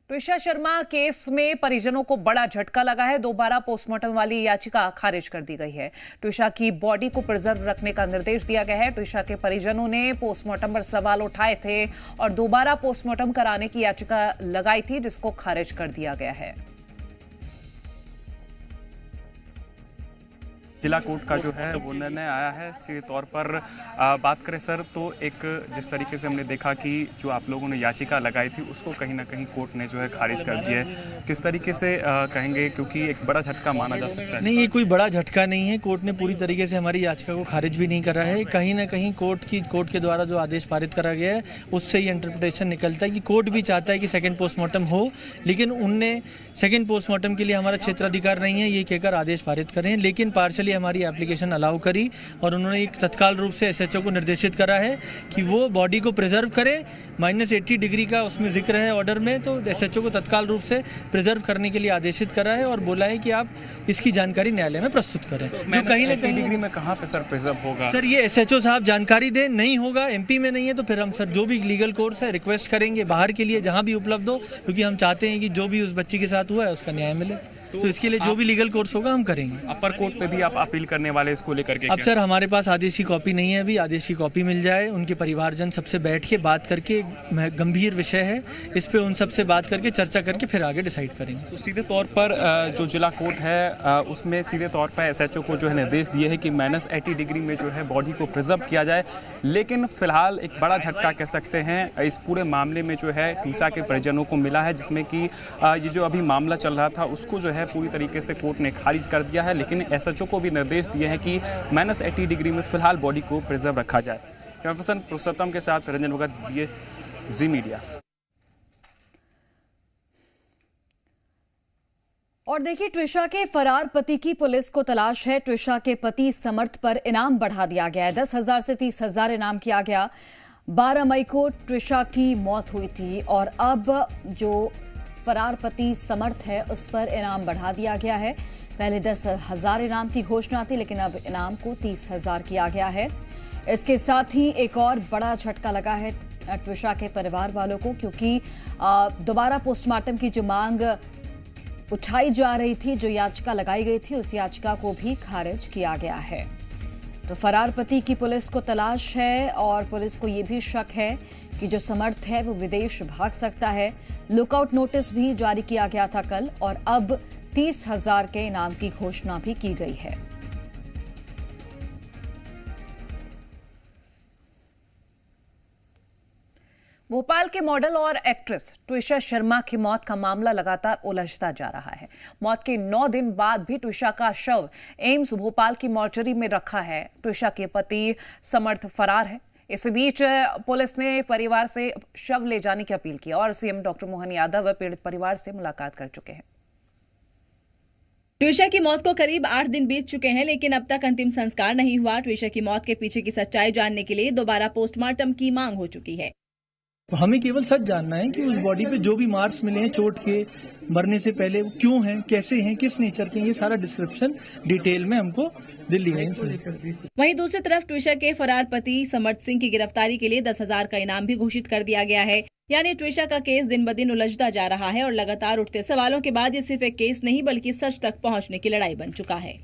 Twisha Sharma case में परिजनों को बड़ा झटका लगा है। दोबारा पोस्टमार्टम वाली याचिका खारिज कर दी गई है। ट्विशा की बॉडी को प्रिजर्व रखने का निर्देश दिया गया है। ट्विशा के परिजनों ने पोस्टमार्टम पर सवाल उठाए थे और दोबारा पोस्टमार्टम कराने की याचिका लगाई थी, जिसको खारिज कर दिया गया है। जिला कोर्ट का जो है वो निर्णय आया है। सीधे तौर पर बात करें सर तो एक जिस तरीके से हमने देखा कि जो आप लोगों ने याचिका लगाई थी उसको कहीं ना कहीं कोर्ट ने जो है खारिज कर दिया है। किस तरीके से कहेंगे, क्योंकि एक बड़ा झटका माना जा सकता है? नहीं, ये कोई बड़ा झटका नहीं है। कोर्ट ने पूरी तरीके से हमारी याचिका को खारिज भी नहीं करा है। कहीं ना कहीं कोर्ट के द्वारा जो आदेश पारित करा गया है उससे ये इंटरप्रिटेशन निकलता है कि कोर्ट भी चाहता है कि सेकेंड पोस्टमार्टम हो, लेकिन उनने सेकेंड पोस्टमार्टम के लिए हमारा क्षेत्राधिकार नहीं है ये कहकर आदेश पारित करें, लेकिन पार्शली हमारी एप्लीकेशन अलाउ करी और उन्होंने एक तत्काल रूप से एसएचओ को निर्देशित करा है कि वो बॉडी को प्रिजर्व करे। -80 डिग्री का उसमें जिक्र है ऑर्डर में, तो एसएचओ को तत्काल रूप से प्रिजर्व करने के लिए आदेशित करा है और बोला है कि आप इसकी जानकारी न्यायालय में प्रस्तुत करें। तो कहीं ना कहीं डिग्री में कहाँ पे सर प्रिजर्व होगा? सर ये एसएचओ साहब जानकारी दें। नहीं होगा, एमपी में नहीं है तो फिर हम सर जो भी लीगल कोर्स है रिक्वेस्ट करेंगे बाहर के लिए जहाँ भी उपलब्ध हो, क्योंकि हम चाहते हैं कि जो भी उस बच्ची के साथ हुआ है उसका न्याय मिले। तो इसके लिए जो भी लीगल कोर्स होगा हम करेंगे। अपर कोर्ट पे भी आप अपील करने वाले इसको लेकर के? अब सर हमारे पास आदेश की कॉपी नहीं है, अभी आदेश की कॉपी मिल जाए, उनके परिवारजन सबसे बैठ के बात करके, गंभीर विषय है इस पे, उन सबसे बात करके चर्चा करके फिर आगे डिसाइड करेंगे। तो सीधे तौर पर जो जिला कोर्ट है उसमें सीधे तौर पर एसएचओ को जो है निर्देश दिए है कि -80 डिग्री में जो है बॉडी को प्रिजर्व किया जाए, लेकिन फिलहाल एक बड़ा झटका कह सकते हैं इस पूरे मामले में जो है ट्विशा के परिजनों को मिला है, जिसमें कि ये जो अभी मामला चल रहा था उसको जो है पूरी तरीके से कोर्ट ने खारिज कर दिया है, लेकिन एसएचओ को भी निर्देश दिए हैं कि -80 डिग्री में फिलहाल बॉडी को प्रिजर्व रखा जाए। कैमरा पर्सन पुरुषोत्तम के साथ रंजन भगत, ये जी मीडिया। और देखिए, ट्विशा के फरार पति की पुलिस को तलाश है। ट्विशा के पति समर्थ पर इनाम बढ़ा दिया गया है। 10,000 से 30,000 इनाम किया गया। 12 मई को ट्विशा की मौत हुई थी और अब जो फरार पति समर्थ है उस पर इनाम बढ़ा दिया गया है। पहले 10,000 इनाम की घोषणा थी, लेकिन अब इनाम को 30,000 किया गया है। इसके साथ ही एक और बड़ा झटका लगा है ट्विशा के परिवार वालों को, क्योंकि दोबारा पोस्टमार्टम की जो मांग उठाई जा रही थी, जो याचिका लगाई गई थी, उस याचिका को भी खारिज किया गया है। तो फरार पति की पुलिस को तलाश है और पुलिस को ये भी शक है कि जो समर्थ है वो विदेश भाग सकता है। लुकआउट नोटिस भी जारी किया गया था कल और अब 30,000 के इनाम की घोषणा भी की गई है। भोपाल के मॉडल और एक्ट्रेस ट्विशा शर्मा की मौत का मामला लगातार उलझता जा रहा है। मौत के 9 दिन बाद भी ट्विशा का शव एम्स भोपाल की मॉर्चरी में रखा है। ट्विशा के पति समर्थ फरार है। इस बीच पुलिस ने परिवार से शव ले जाने की अपील की और सीएम डॉक्टर मोहन यादव पीड़ित परिवार से मुलाकात कर चुके हैं। ट्विशा की मौत को करीब 8 दिन बीत चुके हैं, लेकिन अब तक अंतिम संस्कार नहीं हुआ। ट्विशा की मौत के पीछे की सच्चाई जानने के लिए दोबारा पोस्टमार्टम की मांग हो चुकी है। हमें केवल सच जानना है कि उस बॉडी पे जो भी मार्क्स मिले हैं चोट के, मरने से पहले वो क्यों हैं, कैसे हैं, किस नेचर के हैं, ये सारा डिस्क्रिप्शन डिटेल में हमको दिल्ली एम्स से। वहीं दूसरी तरफ ट्विशा के फरार पति समर्थ सिंह की गिरफ्तारी के लिए 10,000 का इनाम भी घोषित कर दिया गया है। यानी ट्विशा का केस दिन ब दिन उलझता जा रहा है और लगातार उठते सवालों के बाद ये सिर्फ एक केस नहीं बल्कि सच तक पहुंचने की लड़ाई बन चुका है।